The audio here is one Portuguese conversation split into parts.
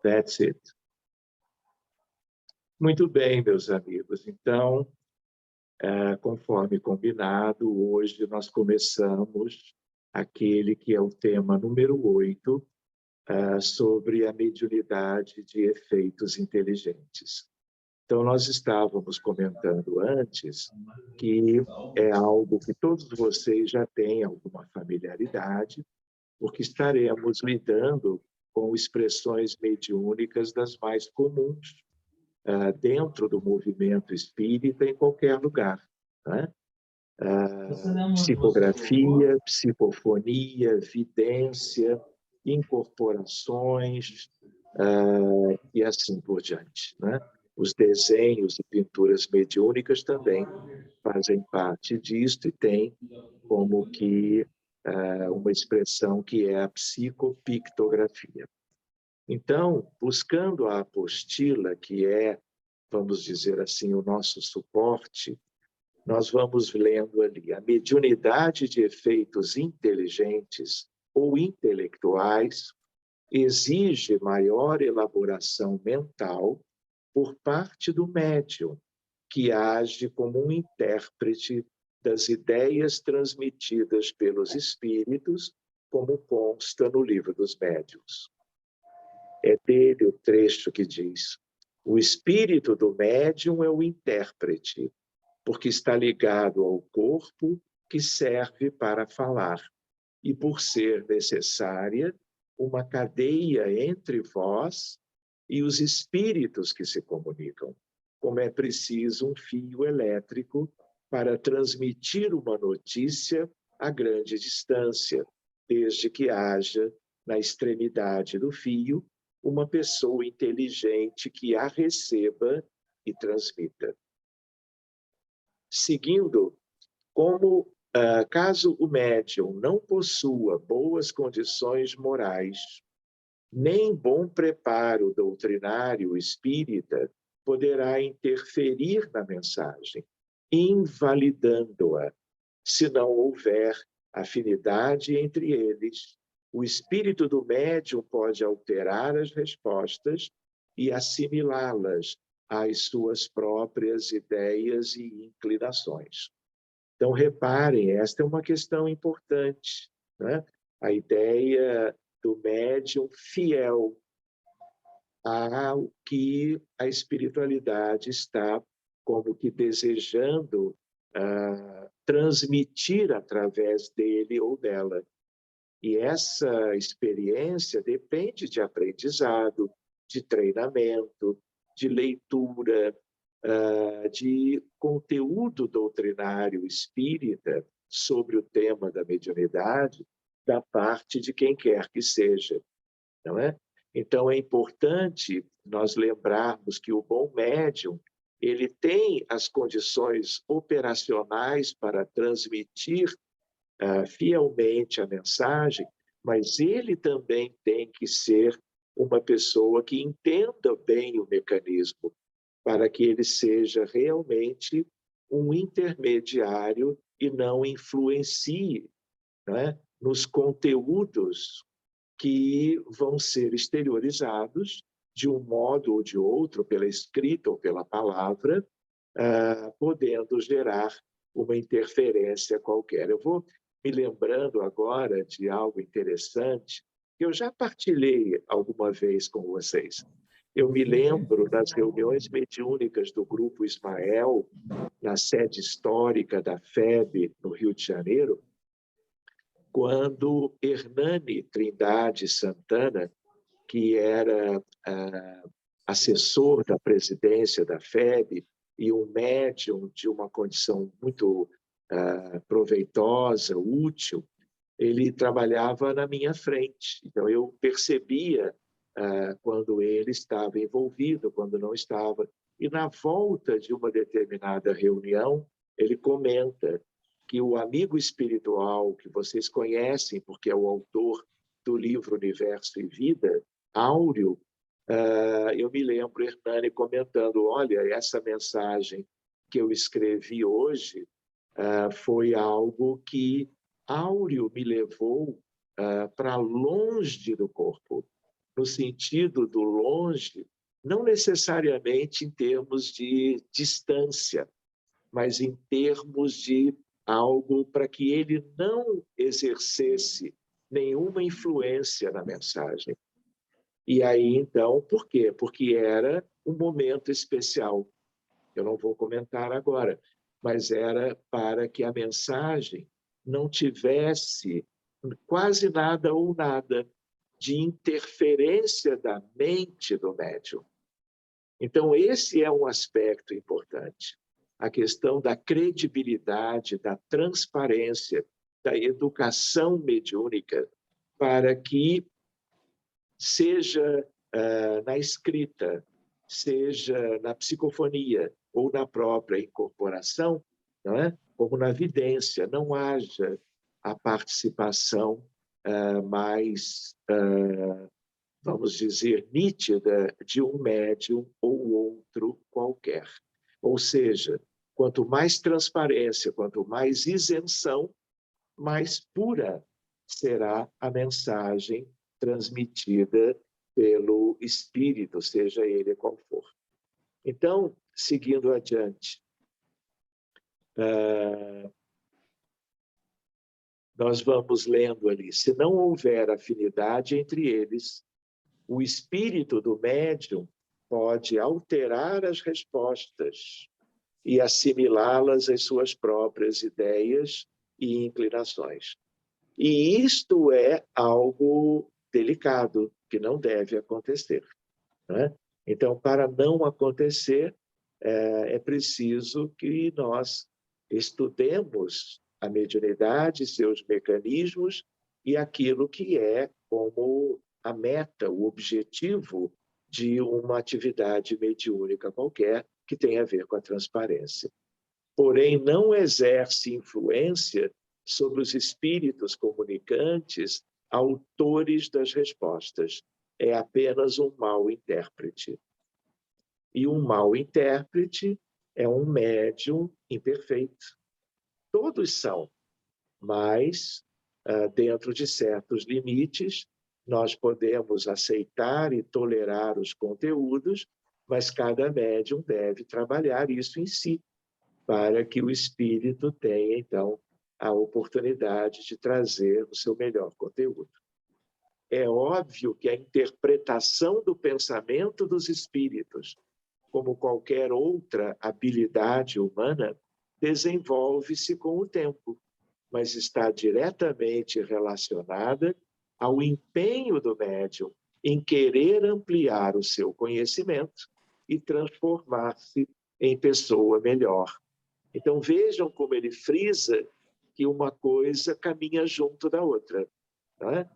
That's it. Muito bem, meus amigos. Então, conforme combinado, hoje nós começamos aquele que é o tema número 8, sobre a mediunidade de efeitos inteligentes. Então, nós estávamos comentando antes que é algo que todos vocês já têm alguma familiaridade, porque estaremos lidando com expressões mediúnicas das mais comuns dentro do movimento espírita em qualquer lugar, né? Psicografia, psicofonia, vidência, incorporações e assim por diante, né? Os desenhos e pinturas mediúnicas também fazem parte disso e tem como que uma expressão que é a psicopictografia. Então, buscando a apostila, que é, vamos dizer assim, o nosso suporte, nós vamos lendo ali a mediunidade de efeitos inteligentes ou intelectuais exige maior elaboração mental por parte do médium, que age como um intérprete das ideias transmitidas pelos espíritos, como consta no Livro dos Médiuns. É dele o trecho que diz: o espírito do médium é o intérprete, porque está ligado ao corpo que serve para falar, e por ser necessária uma cadeia entre vós e os espíritos que se comunicam, como é preciso um fio elétrico para transmitir uma notícia a grande distância, desde que haja, na extremidade do fio, uma pessoa inteligente que a receba e transmita. Seguindo, caso o médium não possua boas condições morais, nem bom preparo doutrinário espírita, poderá interferir na mensagem, invalidando-a, se não houver afinidade entre eles. O espírito do médium pode alterar as respostas e assimilá-las às suas próprias ideias e inclinações. Então, reparem, esta é uma questão importante, né? A ideia do médium fiel ao que a espiritualidade está como que desejando transmitir através dele ou dela. E essa experiência depende de aprendizado, de treinamento, de leitura, de conteúdo doutrinário espírita sobre o tema da mediunidade da parte de quem quer que seja, não é? Então, é importante nós lembrarmos que o bom médium, ele tem as condições operacionais para transmitir fielmente a mensagem, mas ele também tem que ser uma pessoa que entenda bem o mecanismo, para que ele seja realmente um intermediário e não influencie, né, nos conteúdos que vão ser exteriorizados de um modo ou de outro, pela escrita ou pela palavra, podendo gerar uma interferência qualquer. Eu vou me lembrando agora de algo interessante que eu já partilhei alguma vez com vocês. Eu me lembro das reuniões mediúnicas do Grupo Ismael, na sede histórica da FEB, no Rio de Janeiro, quando Hernani Trindade Santana, que era assessor da presidência da FEB e um médium de uma condição muito proveitosa, útil, ele trabalhava na minha frente. Então, eu percebia quando ele estava envolvido, quando não estava. E na volta de uma determinada reunião, ele comenta que o amigo espiritual que vocês conhecem, porque é o autor do livro Universo e Vida, Áureo, eu me lembro Hernani comentando: olha, essa mensagem que eu escrevi hoje foi algo que Áureo me levou para longe do corpo, no sentido do longe, não necessariamente em termos de distância, mas em termos de algo para que ele não exercesse nenhuma influência na mensagem. E aí, então, por quê? Porque era um momento especial. Eu não vou comentar agora, mas era para que a mensagem não tivesse quase nada ou nada de interferência da mente do médium. Então, esse é um aspecto importante. A questão da credibilidade, da transparência, da educação mediúnica, para que seja na escrita, seja na psicofonia ou na própria incorporação, não é? Como na vidência, não haja a participação mais, vamos dizer, nítida de um médium ou outro qualquer. Ou seja, quanto mais transparência, quanto mais isenção, mais pura será a mensagem transmitida pelo Espírito, seja ele qual for. Então, seguindo adiante, nós vamos lendo ali. Se não houver afinidade entre eles, o espírito do médium pode alterar as respostas e assimilá-las às suas próprias ideias e inclinações. E isto é algo delicado, que não deve acontecer, né? Então, para não acontecer, é preciso que nós estudemos a mediunidade, seus mecanismos e aquilo que é como a meta, o objetivo de uma atividade mediúnica qualquer que tenha a ver com a transparência. Porém, não exerce influência sobre os espíritos comunicantes, autores das respostas. É apenas um mau intérprete. E um mau intérprete é um médium imperfeito. Todos são, mas dentro de certos limites, nós podemos aceitar e tolerar os conteúdos, mas cada médium deve trabalhar isso em si, para que o espírito tenha, então, a oportunidade de trazer o seu melhor conteúdo. É óbvio que a interpretação do pensamento dos espíritos, como qualquer outra habilidade humana, desenvolve-se com o tempo, mas está diretamente relacionada ao empenho do médium em querer ampliar o seu conhecimento e transformar-se em pessoa melhor. Então, vejam como ele frisa que uma coisa caminha junto da outra, né?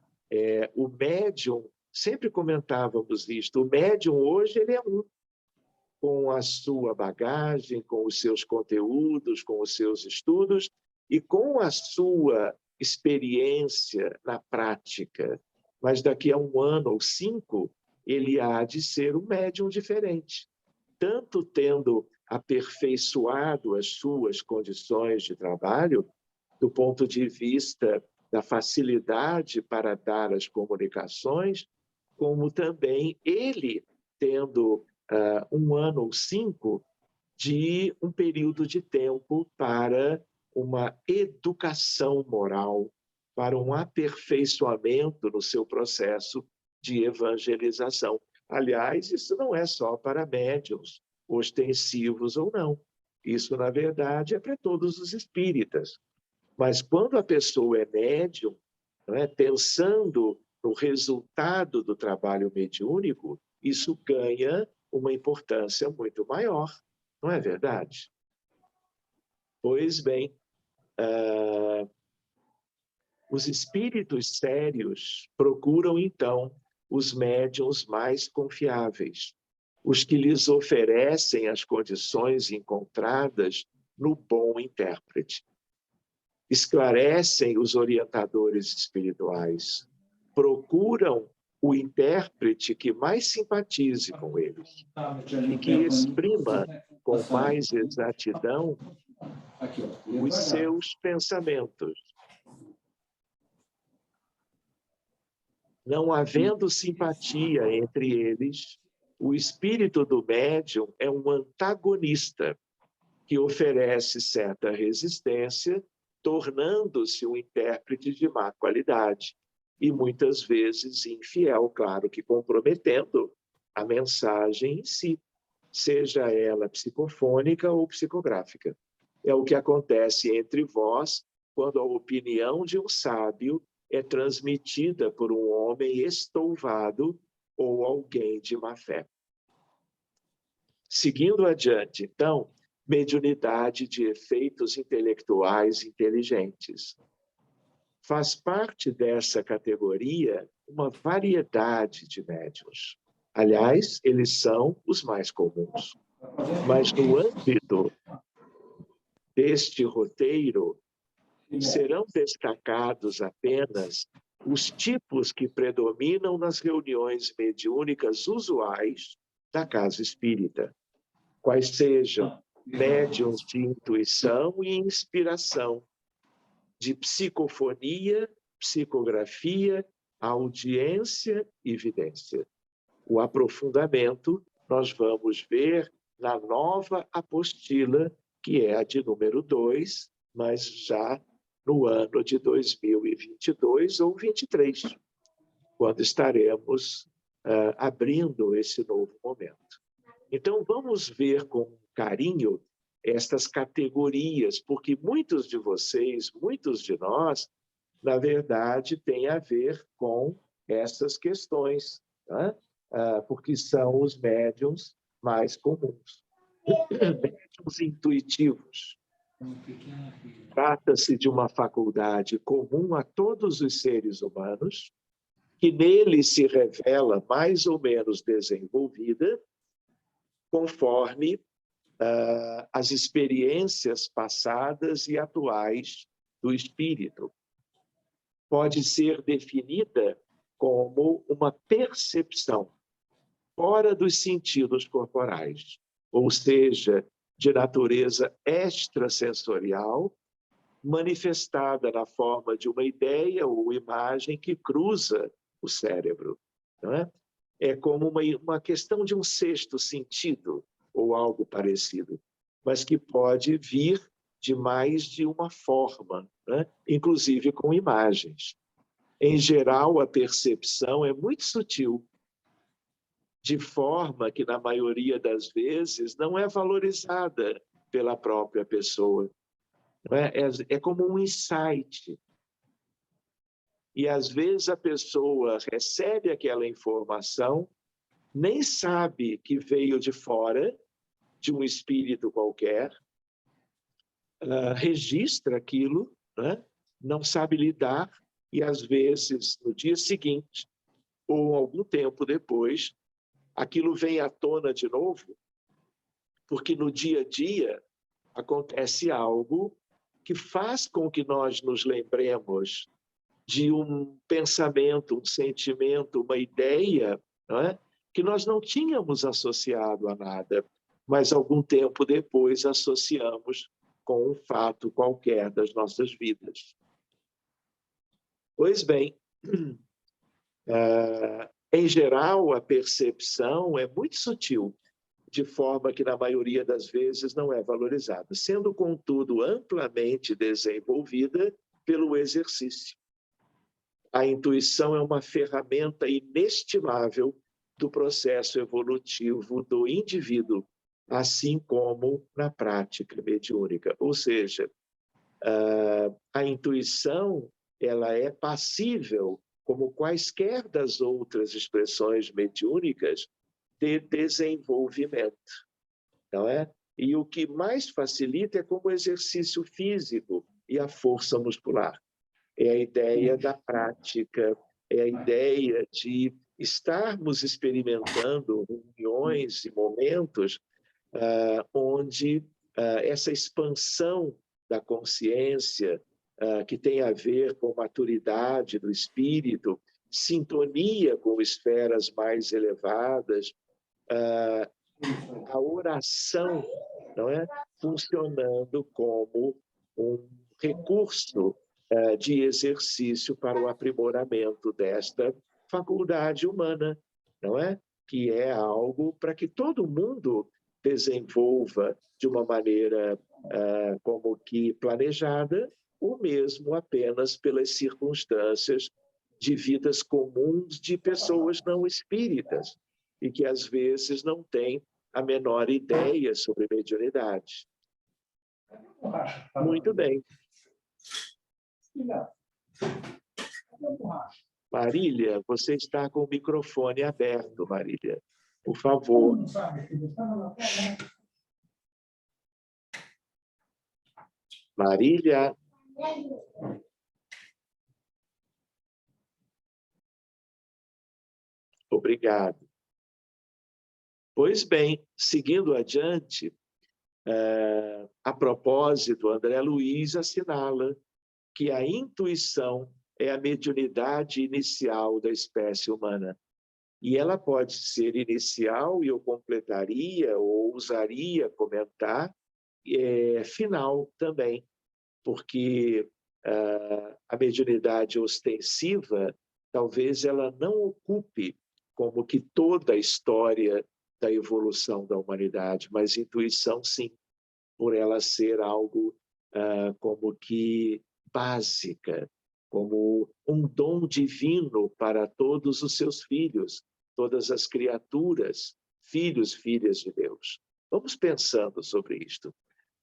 O médium, sempre comentávamos isto, o médium hoje ele é um, com a sua bagagem, com os seus conteúdos, com os seus estudos e com a sua experiência na prática. Mas daqui a 1 ano ou 5, ele há de ser um médium diferente, tanto tendo aperfeiçoado as suas condições de trabalho, do ponto de vista da facilidade para dar as comunicações, como também ele tendo 1 ano ou 5 de um período de tempo para uma educação moral, para um aperfeiçoamento no seu processo de evangelização. Aliás, isso não é só para médiuns, ostensivos ou não. Isso, na verdade, é para todos os espíritas. Mas quando a pessoa é médium, pensando no resultado do trabalho mediúnico, isso ganha uma importância muito maior, não é verdade? Pois bem, os espíritos sérios procuram, então, os médiuns mais confiáveis, os que lhes oferecem as condições encontradas no bom intérprete. Esclarecem os orientadores espirituais, procuram o intérprete que mais simpatize com eles e que exprima com mais exatidão os seus pensamentos. Não havendo simpatia entre eles, o espírito do médium é um antagonista que oferece certa resistência, tornando-se um intérprete de má qualidade e muitas vezes infiel, claro que comprometendo a mensagem em si, seja ela psicofônica ou psicográfica. É o que acontece entre vós quando a opinião de um sábio é transmitida por um homem estouvado ou alguém de má fé. Seguindo adiante, então, mediunidade de efeitos intelectuais inteligentes. Faz parte dessa categoria uma variedade de médiuns. Aliás, eles são os mais comuns. Mas no âmbito deste roteiro, serão destacados apenas os tipos que predominam nas reuniões mediúnicas usuais da casa espírita, quais sejam médiuns de intuição e inspiração, de psicofonia, psicografia, audiência e vidência. O aprofundamento nós vamos ver na nova apostila, que é a de número 2, mas já no ano de 2022 ou 23, quando estaremos abrindo esse novo momento. Então, vamos ver com carinho estas categorias, porque muitos de vocês, muitos de nós, na verdade, têm a ver com essas questões, tá? Porque são os médiums mais comuns. Médiums intuitivos. Trata-se de uma faculdade comum a todos os seres humanos, que nele se revela mais ou menos desenvolvida, conforme as experiências passadas e atuais do espírito. Pode ser definida como uma percepção fora dos sentidos corporais, ou seja, de natureza extrasensorial, manifestada na forma de uma ideia ou imagem que cruza o cérebro. Não é? É como uma questão de um sexto sentido, ou algo parecido, mas que pode vir de mais de uma forma, né? Inclusive com imagens. Em geral, a percepção é muito sutil, de forma que, na maioria das vezes, não é valorizada pela própria pessoa. Não é? É como um insight. E, às vezes, a pessoa recebe aquela informação, nem sabe que veio de fora, de um espírito qualquer, registra aquilo, né? Não sabe lidar, e, às vezes, no dia seguinte, ou algum tempo depois, aquilo vem à tona de novo, porque no dia a dia acontece algo que faz com que nós nos lembremos de um pensamento, um sentimento, uma ideia, não é? Que nós não tínhamos associado a nada, mas algum tempo depois associamos com um fato qualquer das nossas vidas. Pois bem, em geral, a percepção é muito sutil, de forma que, na maioria das vezes, não é valorizada, sendo, contudo, amplamente desenvolvida pelo exercício. A intuição é uma ferramenta inestimável do processo evolutivo do indivíduo, assim como na prática mediúnica. Ou seja, a intuição ela é passível, como quaisquer das outras expressões mediúnicas, de desenvolvimento, não é? E o que mais facilita é como exercício físico e a força muscular. É a ideia da prática, é a ideia de estarmos experimentando reuniões e momentos onde essa expansão da consciência, que tem a ver com maturidade do espírito, sintonia com esferas mais elevadas, a oração, não é? Funcionando como um recurso de exercício para o aprimoramento desta faculdade humana, não é? Que é algo para que todo mundo desenvolva de uma maneira como que planejada, ou mesmo apenas pelas circunstâncias de vidas comuns de pessoas não espíritas, e que às vezes não têm a menor ideia sobre mediunidade. Muito bem. Marília, você está com o microfone aberto, Marília. Por favor. Marília. Obrigado. Pois bem, seguindo adiante, a propósito, André Luiz assinala que a intuição é a mediunidade inicial da espécie humana. E ela pode ser inicial, e eu completaria, ou ousaria comentar, final também, porque a mediunidade ostensiva, talvez ela não ocupe como que toda a história da evolução da humanidade, mas intuição, sim, por ela ser algo como que básica, como um dom divino para todos os seus filhos, todas as criaturas, filhos, filhas de Deus. Vamos pensando sobre isto.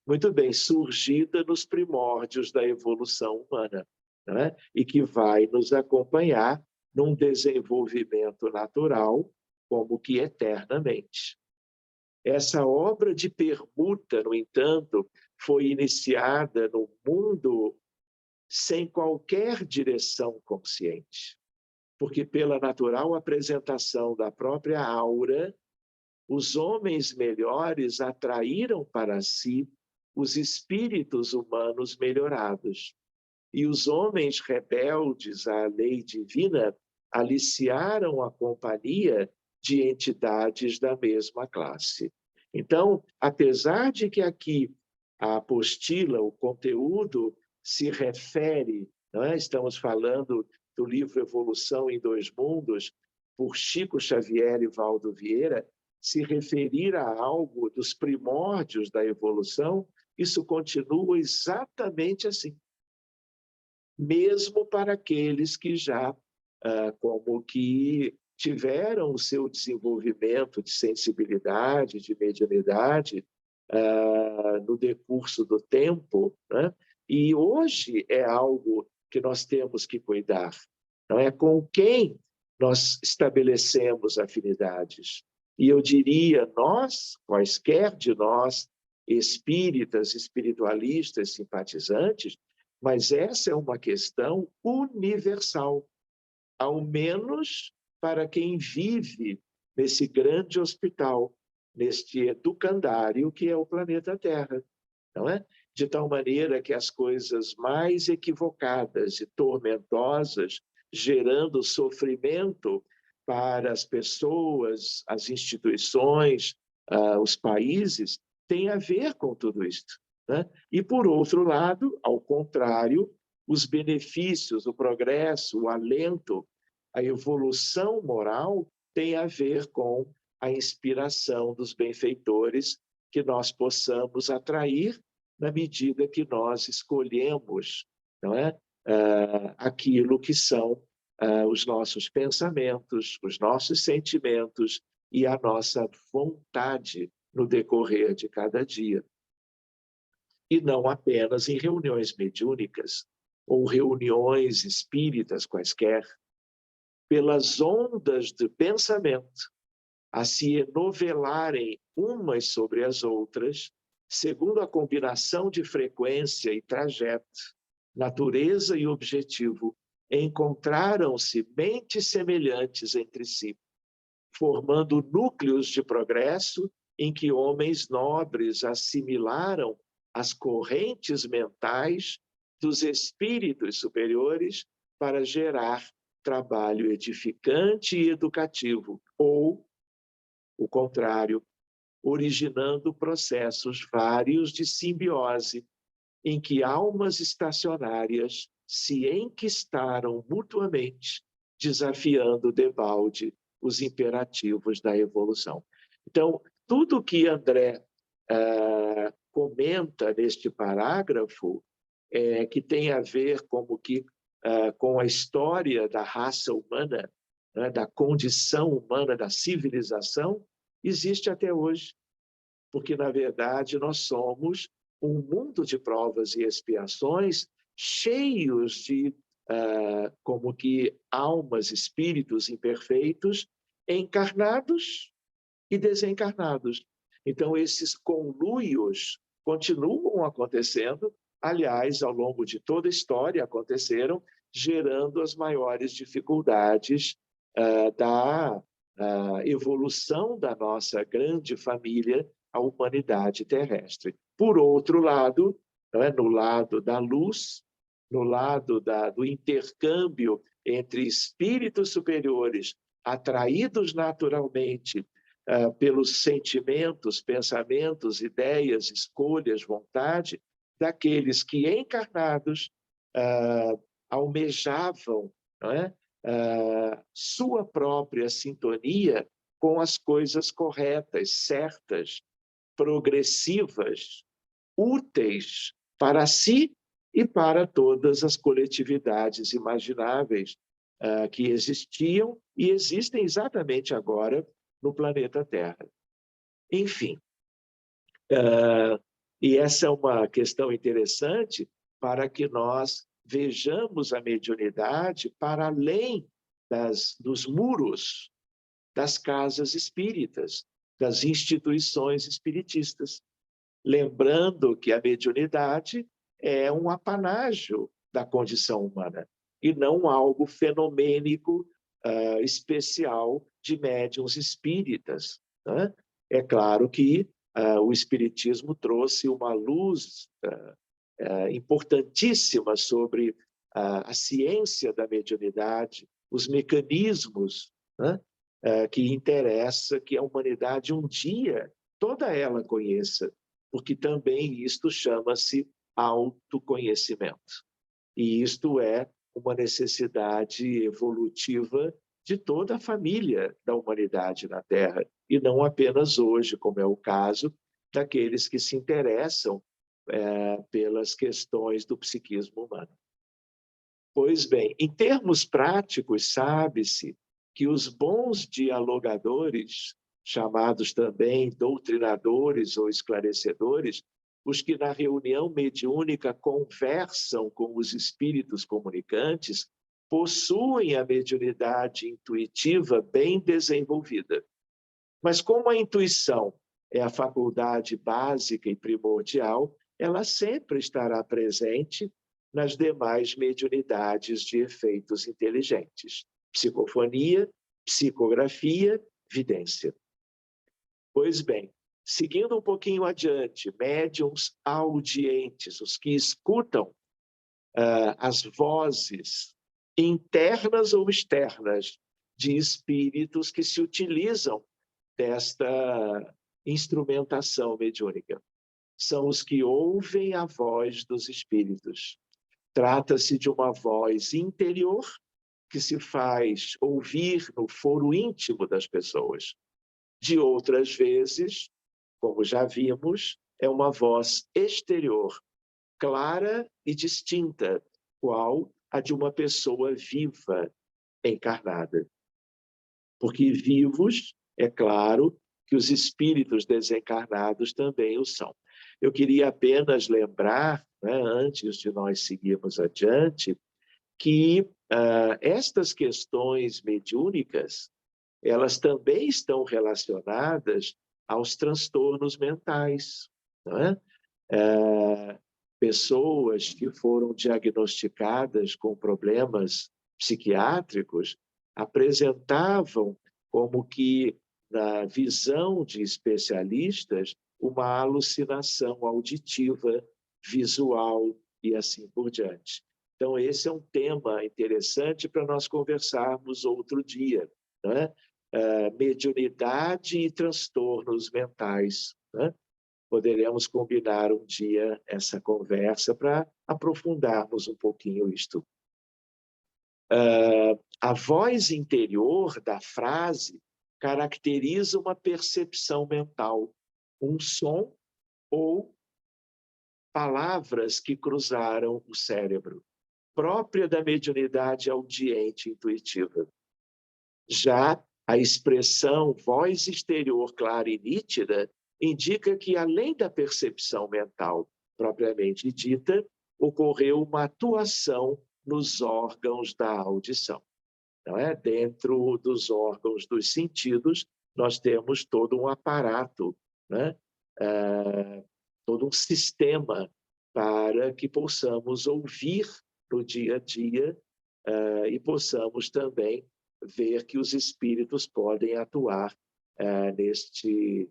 Muito bem, surgida nos primórdios da evolução humana, né? E que vai nos acompanhar num desenvolvimento natural, como que eternamente. Essa obra de permuta, no entanto, foi iniciada no mundo sem qualquer direção consciente, porque pela natural apresentação da própria aura, os homens melhores atraíram para si os espíritos humanos melhorados, e os homens rebeldes à lei divina aliciaram a companhia de entidades da mesma classe. Então, apesar de que aqui a apostila, o conteúdo, se refere, não é? Estamos falando do livro Evolução em Dois Mundos, por Chico Xavier e Valdo Vieira, se referir a algo dos primórdios da evolução, isso continua exatamente assim. Mesmo para aqueles que já, como que tiveram o seu desenvolvimento de sensibilidade, de mediunidade, no decurso do tempo, né? E hoje é algo que nós temos que cuidar, não é? Com quem nós estabelecemos afinidades. E eu diria, nós, quaisquer de nós, espíritas, espiritualistas, simpatizantes, mas essa é uma questão universal, ao menos para quem vive nesse grande hospital, neste educandário que é o planeta Terra, não é? De tal maneira que as coisas mais equivocadas e tormentosas, gerando sofrimento para as pessoas, as instituições, os países, têm a ver com tudo isto, né? E, por outro lado, ao contrário, os benefícios, o progresso, o alento, a evolução moral tem a ver com a inspiração dos benfeitores que nós possamos atrair na medida que nós escolhemos, não é? Aquilo que são os nossos pensamentos, os nossos sentimentos e a nossa vontade no decorrer de cada dia. E não apenas em reuniões mediúnicas ou reuniões espíritas quaisquer, pelas ondas de pensamento a se enovelarem umas sobre as outras, segundo a combinação de frequência e trajeto, natureza e objetivo, encontraram-se mentes semelhantes entre si, formando núcleos de progresso em que homens nobres assimilaram as correntes mentais dos espíritos superiores para gerar trabalho edificante e educativo, ou, o contrário, originando processos vários de simbiose, em que almas estacionárias se enquistaram mutuamente, desafiando debalde os imperativos da evolução. Então, tudo que André comenta neste parágrafo, que tem a ver com a história da raça humana, né, da condição humana, da civilização, existe até hoje. Porque, na verdade, nós somos um mundo de provas e expiações cheios de como que almas, espíritos imperfeitos, encarnados e desencarnados. Então, esses conluios continuam acontecendo, aliás, ao longo de toda a história aconteceram, gerando as maiores dificuldades da evolução da nossa grande família, a humanidade terrestre. Por outro lado, no lado da luz, no lado do intercâmbio entre espíritos superiores, atraídos naturalmente pelos sentimentos, pensamentos, ideias, escolhas, vontade, daqueles que encarnados almejavam, não é? Sua própria sintonia com as coisas corretas, certas, progressivas, úteis para si e para todas as coletividades imagináveis que existiam e existem exatamente agora no planeta Terra. Enfim, e essa é uma questão interessante para que nós vejamos a mediunidade para além dos muros das casas espíritas, das instituições espiritistas. Lembrando que a mediunidade é um apanágio da condição humana e não algo fenomênico especial de médiuns espíritas, né? É claro que o espiritismo trouxe uma luz importantíssima sobre a ciência da mediunidade, os mecanismos, né, que interessa que a humanidade um dia, toda ela conheça, porque também isto chama-se autoconhecimento. E isto é uma necessidade evolutiva de toda a família da humanidade na Terra, e não apenas hoje, como é o caso daqueles que se interessam pelas questões do psiquismo humano. Pois bem, em termos práticos, sabe-se que os bons dialogadores, chamados também doutrinadores ou esclarecedores, os que na reunião mediúnica conversam com os espíritos comunicantes, possuem a mediunidade intuitiva bem desenvolvida. Mas como a intuição é a faculdade básica e primordial, ela sempre estará presente nas demais mediunidades de efeitos inteligentes: psicofonia, psicografia, vidência. Pois bem, seguindo um pouquinho adiante, médiuns audientes, os que escutam as vozes internas ou externas de espíritos que se utilizam desta instrumentação mediúnica. São os que ouvem a voz dos espíritos. Trata-se de uma voz interior que se faz ouvir no foro íntimo das pessoas. De outras vezes, como já vimos, é uma voz exterior, clara e distinta, qual a de uma pessoa viva, encarnada. Porque vivos, é claro, que os espíritos desencarnados também o são. Eu queria apenas lembrar, né, antes de nós seguirmos adiante, que estas questões mediúnicas, elas também estão relacionadas aos transtornos mentais, não é? Pessoas que foram diagnosticadas com problemas psiquiátricos apresentavam como que, na visão de especialistas, uma alucinação auditiva, visual e assim por diante. Então, esse é um tema interessante para nós conversarmos outro dia, né? Mediunidade e transtornos mentais, né? Poderemos combinar um dia essa conversa para aprofundarmos um pouquinho isto. A voz interior da frase caracteriza uma percepção mental, um som ou palavras que cruzaram o cérebro, própria da mediunidade audiente intuitiva. Já a expressão voz exterior clara e nítida indica que, além da percepção mental propriamente dita, ocorreu uma atuação nos órgãos da audição. Não é? Dentro dos órgãos dos sentidos, nós temos todo um aparato, né? Todo um sistema para que possamos ouvir no dia a dia e possamos também ver que os espíritos podem atuar neste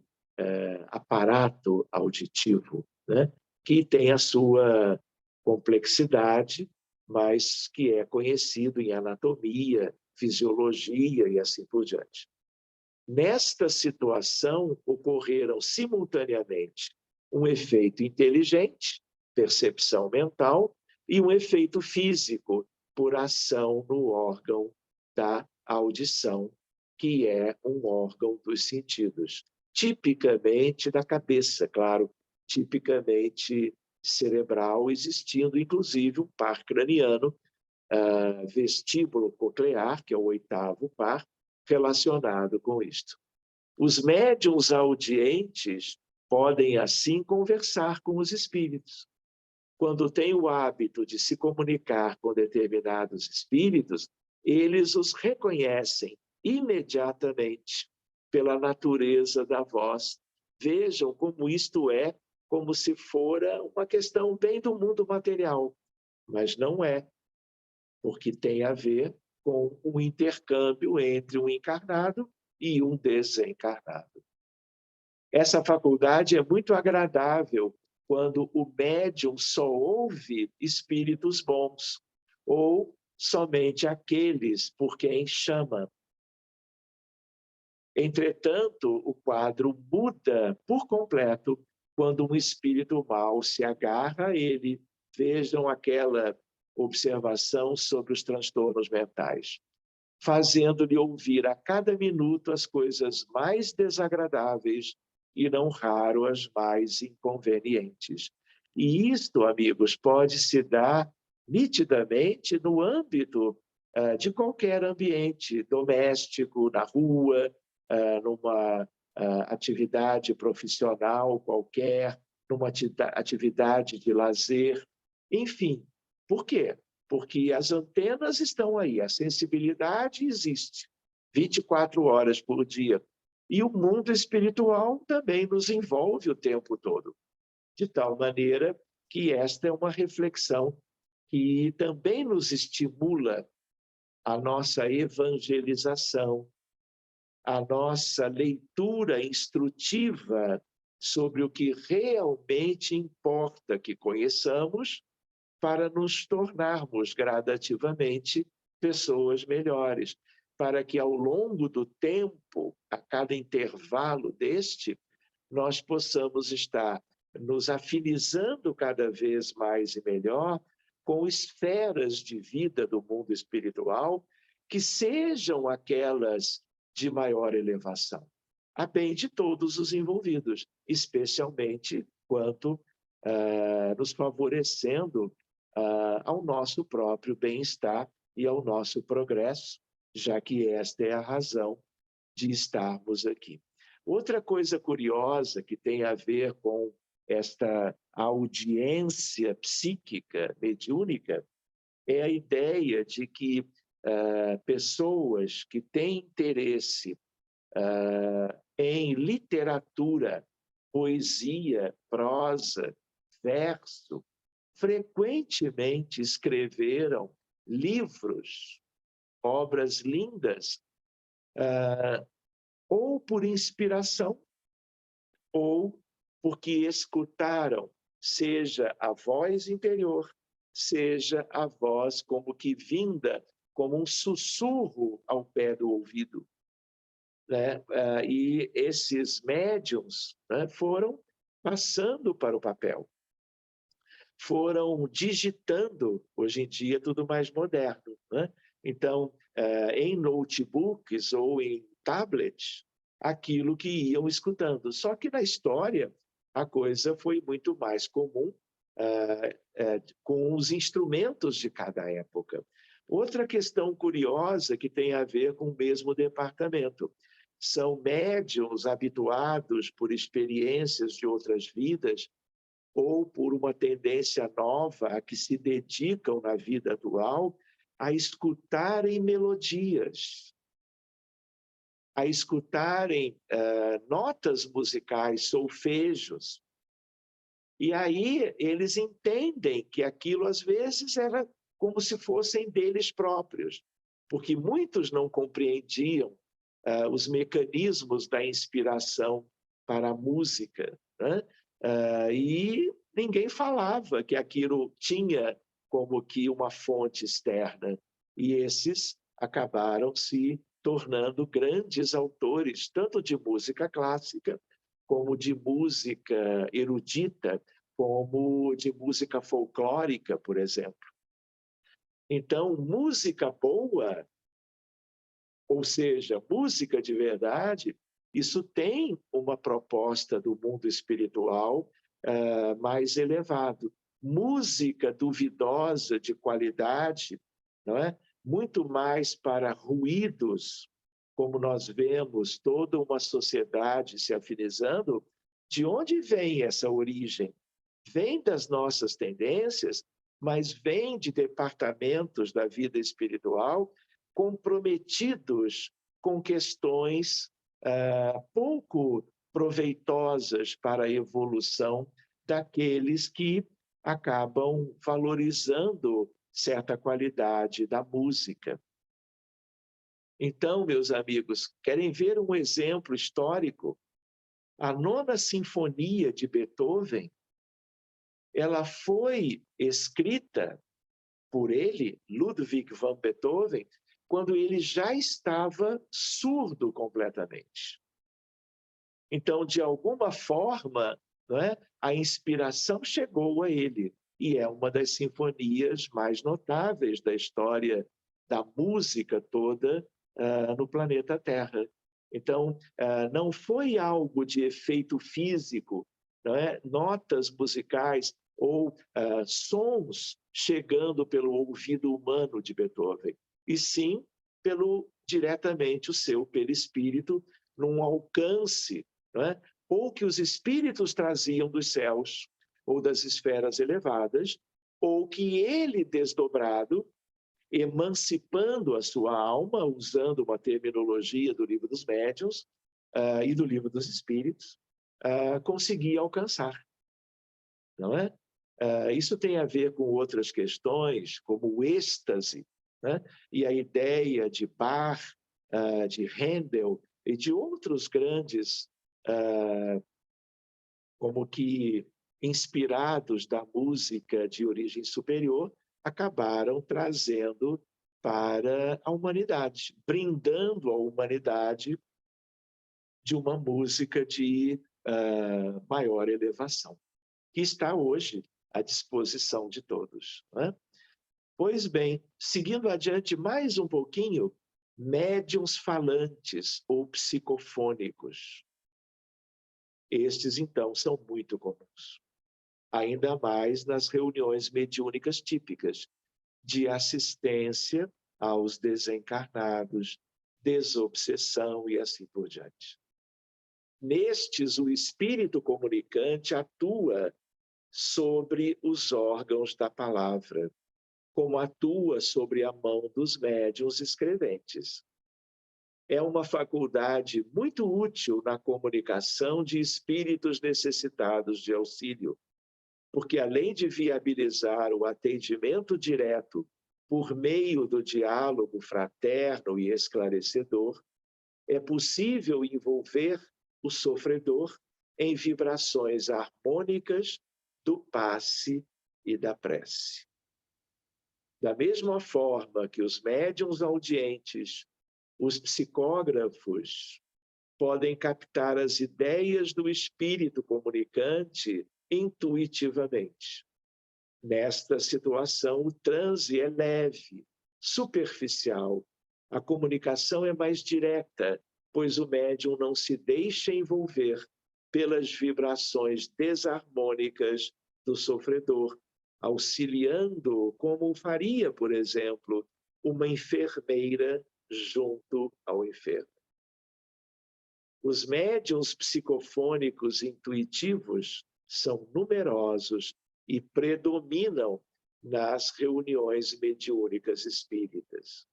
aparato auditivo, né? Que tem a sua complexidade, mas que é conhecido em anatomia, fisiologia e assim por diante. Nesta situação, ocorreram simultaneamente um efeito inteligente, percepção mental, e um efeito físico, por ação no órgão da audição, que é um órgão dos sentidos, tipicamente da cabeça, claro, tipicamente cerebral, existindo inclusive um par craniano, vestíbulo coclear, que é o 8º par, relacionado com isto. Os médiuns audientes podem, assim, conversar com os espíritos. Quando têm o hábito de se comunicar com determinados espíritos, eles os reconhecem imediatamente pela natureza da voz. Vejam como isto é, como se fora uma questão bem do mundo material, mas não é, porque tem a ver com um intercâmbio entre um encarnado e um desencarnado. Essa faculdade é muito agradável quando o médium só ouve espíritos bons, ou somente aqueles por quem chama. Entretanto, o quadro muda por completo quando um espírito mau se agarra a ele. Vejam aquela observação sobre os transtornos mentais, fazendo-lhe ouvir a cada minuto as coisas mais desagradáveis e, não raro, as mais inconvenientes. E isto, amigos, pode se dar nitidamente no âmbito de qualquer ambiente doméstico, na rua, numa atividade profissional qualquer, numa atividade de lazer, enfim. Por quê? Porque as antenas estão aí, a sensibilidade existe 24 horas por dia. E o mundo espiritual também nos envolve o tempo todo, de tal maneira que esta é uma reflexão que também nos estimula a nossa evangelização, a nossa leitura instrutiva sobre o que realmente importa que conheçamos, para nos tornarmos gradativamente pessoas melhores, para que ao longo do tempo, a cada intervalo deste, nós possamos estar nos afinizando cada vez mais e melhor com esferas de vida do mundo espiritual que sejam aquelas de maior elevação, a bem de todos os envolvidos, especialmente quanto nos favorecendo ao nosso próprio bem-estar e ao nosso progresso, já que esta é a razão de estarmos aqui. Outra coisa curiosa que tem a ver com esta audiência psíquica mediúnica é a ideia de que pessoas que têm interesse em literatura, poesia, prosa, verso, frequentemente escreveram livros, obras lindas, ou por inspiração, ou porque escutaram, seja a voz interior, seja a voz como que vinda, como um sussurro ao pé do ouvido, né? E esses médiuns, né, foram passando para o papel, foram digitando, hoje em dia tudo mais moderno, né? Então, em notebooks ou em tablets, aquilo que iam escutando. Só que na história, a coisa foi muito mais comum com os instrumentos de cada época. Outra questão curiosa que tem a ver com o mesmo departamento. São médiuns habituados por experiências de outras vidas ou por uma tendência nova a que se dedicam na vida atual a escutarem melodias, a escutarem notas musicais, solfejos. E aí eles entendem que aquilo, às vezes, era como se fossem deles próprios, porque muitos não compreendiam os mecanismos da inspiração para a música, né? E ninguém falava que aquilo tinha como que uma fonte externa. E esses acabaram se tornando grandes autores, tanto de música clássica, como de música erudita, como de música folclórica, por exemplo. Então, música boa, ou seja, música de verdade, isso tem uma proposta do mundo espiritual mais elevado. Música duvidosa de qualidade, não é? Muito mais para ruídos, como nós vemos toda uma sociedade se afinizando. De onde vem essa origem? Vem das nossas tendências, mas vem de departamentos da vida espiritual comprometidos com questões pouco proveitosas para a evolução daqueles que acabam valorizando certa qualidade da música. Então, meus amigos, querem ver um exemplo histórico? A Nona Sinfonia de Beethoven, ela foi escrita por ele, Ludwig van Beethoven, quando ele já estava surdo completamente. Então, de alguma forma, não é, a inspiração chegou a ele, e é uma das sinfonias mais notáveis da história da música toda no planeta Terra. Então, não foi algo de efeito físico, não é? Notas musicais ou sons chegando pelo ouvido humano de Beethoven, e sim diretamente o seu perispírito, num alcance, não é? Ou que os espíritos traziam dos céus ou das esferas elevadas, ou que ele, desdobrado, emancipando a sua alma, usando uma terminologia do Livro dos Médiuns e do Livro dos Espíritos, conseguia alcançar, não é? Isso tem a ver com outras questões, como o êxtase, né? E a ideia de Bach, de Handel e de outros grandes, como que inspirados da música de origem superior, acabaram trazendo para a humanidade, brindando a humanidade de uma música de maior elevação, que está hoje à disposição de todos, né? Pois bem, seguindo adiante mais um pouquinho, médiuns falantes ou psicofônicos. Estes, então, são muito comuns, ainda mais nas reuniões mediúnicas típicas de assistência aos desencarnados, desobsessão e assim por diante. Nestes, o espírito comunicante atua sobre os órgãos da palavra, como atua sobre a mão dos médiuns escreventes. É uma faculdade muito útil na comunicação de espíritos necessitados de auxílio, porque além de viabilizar o atendimento direto por meio do diálogo fraterno e esclarecedor, é possível envolver o sofredor em vibrações harmônicas do passe e da prece. Da mesma forma que os médiuns audientes, os psicógrafos, podem captar as ideias do espírito comunicante intuitivamente. Nesta situação, o transe é leve, superficial. A comunicação é mais direta, pois o médium não se deixa envolver pelas vibrações desarmônicas do sofredor, auxiliando como faria, por exemplo, uma enfermeira junto ao enfermo. Os médiuns psicofônicos intuitivos são numerosos e predominam nas reuniões mediúnicas espíritas.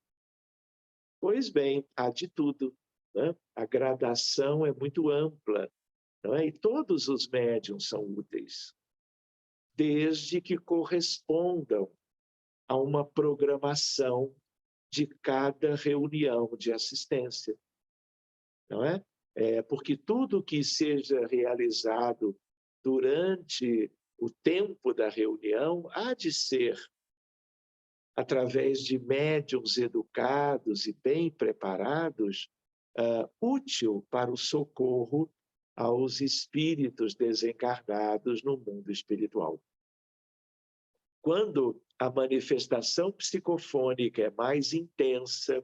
Pois bem, há de tudo, né? A gradação é muito ampla, não é? E todos os médiuns são úteis, desde que correspondam a uma programação de cada reunião de assistência, não é? Porque tudo que seja realizado durante o tempo da reunião há de ser através de médiuns educados e bem preparados, útil para o socorro aos espíritos desencarnados no mundo espiritual. Quando a manifestação psicofônica é mais intensa,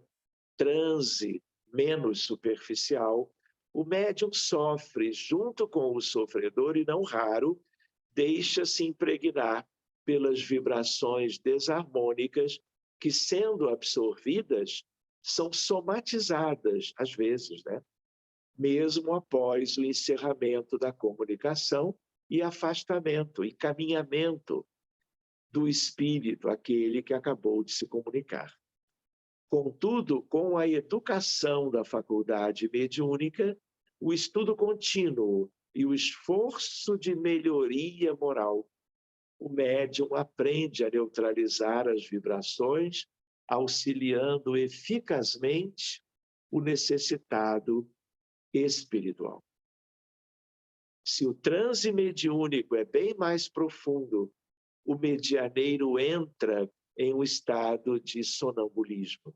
transe menos superficial, o médium sofre junto com o sofredor e, não raro, deixa-se impregnar pelas vibrações desarmônicas que, sendo absorvidas, são somatizadas, às vezes, né? Mesmo após o encerramento da comunicação e afastamento, encaminhamento do espírito, aquele que acabou de se comunicar. Contudo, com a educação da faculdade mediúnica, o estudo contínuo e o esforço de melhoria moral, o médium aprende a neutralizar as vibrações, auxiliando eficazmente o necessitado espiritual. Se o transe mediúnico é bem mais profundo, o medianeiro entra em um estado de sonambulismo.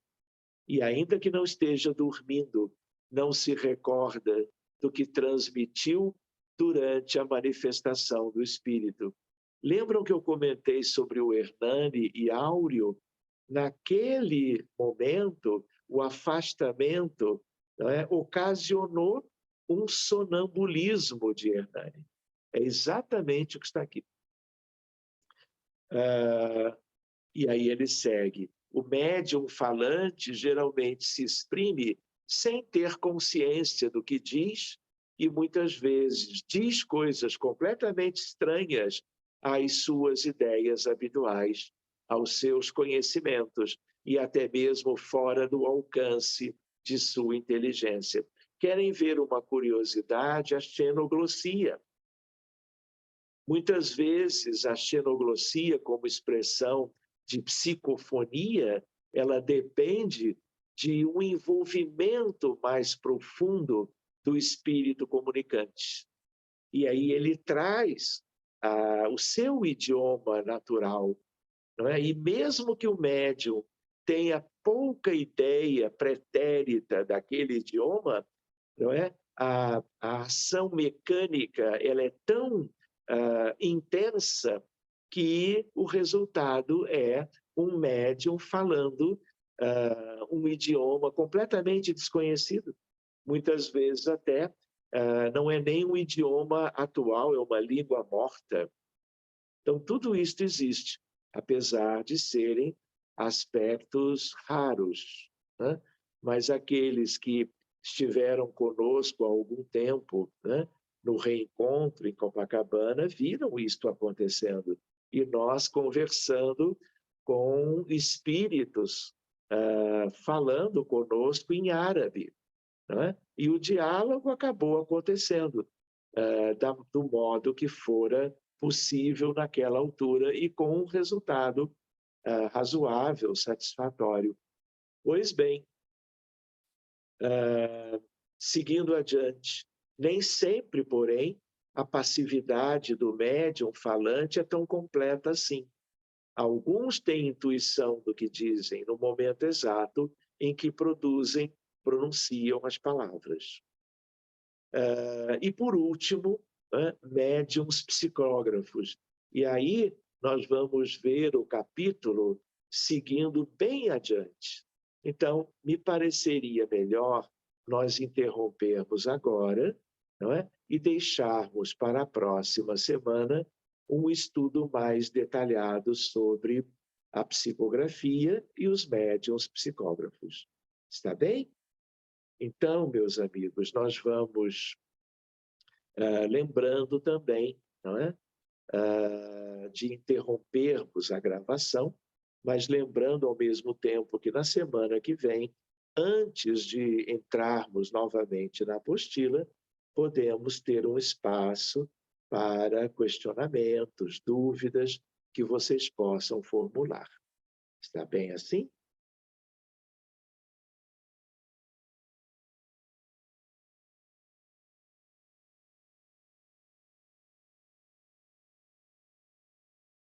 E ainda que não esteja dormindo, não se recorda do que transmitiu durante a manifestação do espírito. Lembram que eu comentei sobre o Hernani e Áureo? Naquele momento, o afastamento, né, ocasionou um sonambulismo de Hernani. É exatamente o que está aqui. E aí ele segue. O médium falante geralmente se exprime sem ter consciência do que diz e muitas vezes diz coisas completamente estranhas às suas ideias habituais, aos seus conhecimentos e até mesmo fora do alcance de sua inteligência. Querem ver uma curiosidade? A xenoglossia. Muitas vezes a xenoglossia, como expressão de psicofonia, ela depende de um envolvimento mais profundo do espírito comunicante. E aí ele traz o seu idioma natural, não é? E mesmo que o médium tenha pouca ideia pretérita daquele idioma, não é? A ação mecânica ela é tão intensa que o resultado é um médium falando um idioma completamente desconhecido. Muitas vezes até não é nem um idioma atual, é uma língua morta. Então, tudo isso existe, apesar de serem aspectos raros, né? Mas aqueles que estiveram conosco há algum tempo, né, no reencontro em Copacabana, viram isto acontecendo. E nós conversando com espíritos, falando conosco em árabe, né? E o diálogo acabou acontecendo do modo que fora possível naquela altura e com um resultado razoável, satisfatório. Pois bem, seguindo adiante, nem sempre, porém, a passividade do médium falante é tão completa assim. Alguns têm intuição do que dizem no momento exato em que pronunciam as palavras. E, por último, médiums psicógrafos. E aí nós vamos ver o capítulo seguindo bem adiante. Então, me pareceria melhor nós interrompermos agora, não é? E deixarmos para a próxima semana um estudo mais detalhado sobre a psicografia e os médiuns psicógrafos. Está bem? Então, meus amigos, nós vamos lembrando também, não é? De interrompermos a gravação, mas lembrando ao mesmo tempo que na semana que vem, antes de entrarmos novamente na apostila, podemos ter um espaço para questionamentos, dúvidas que vocês possam formular. Está bem assim?